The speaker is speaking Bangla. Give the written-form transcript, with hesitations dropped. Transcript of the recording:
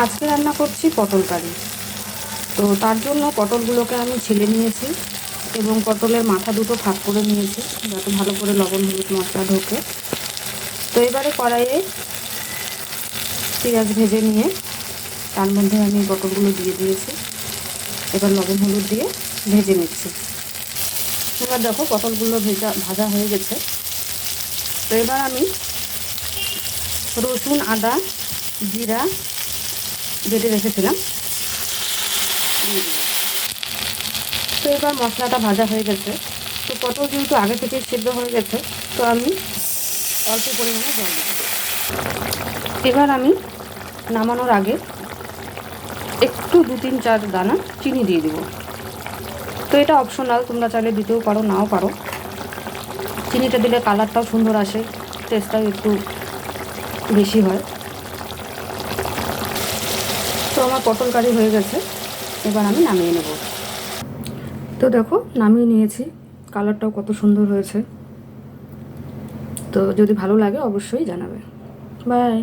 আজকে রান্না করছি পটল কারি। তো তার জন্য পটলগুলোকে আমি ছিলে নিয়েছি এবং পটলের মাথা দুটো ফাঁক করে নিয়েছি যাতে ভালো করে লবণ হলুদ মশলা ঢোকে। তো এবারে কড়াইয়ে পেঁয়াজ ভেজে নিয়ে তার মধ্যে আমি পটলগুলো দিয়ে দিয়েছি। এবার লবণ হলুদ দিয়ে ভেজে নিচ্ছি। এবার দেখো পটলগুলো ভাজা হয়ে গেছে। তো এবার আমি রসুন আদা জিরা বেটে রেখেছিলাম দিয়ে দিলাম। তো এবার মশলাটা ভাজা হয়ে গেছে। তো পটল যেহেতু আগে থেকে সিদ্ধ হয়ে গেছে, তো আমি অল্প পরিমাণে জল দেব। এবার আমি নামানোর আগে একটু 2-3-4 দানা চিনি দিয়ে দেবো। তো এটা অপশনাল, তোমরা চাইলে দিতেও পারো নাও পারো। চিনিটা দিলে কালারটাও সুন্দর আসে, টেস্টটাও একটু বেশি হয়। তো আমার পটল কারি হয়ে গেছে, এবার আমি নামিয়ে নেব। তো দেখো নামিয়ে নিয়েছি, কালারটাও কত সুন্দর হয়েছে। তো যদি ভালো লাগে অবশ্যই জানাবে। বাই।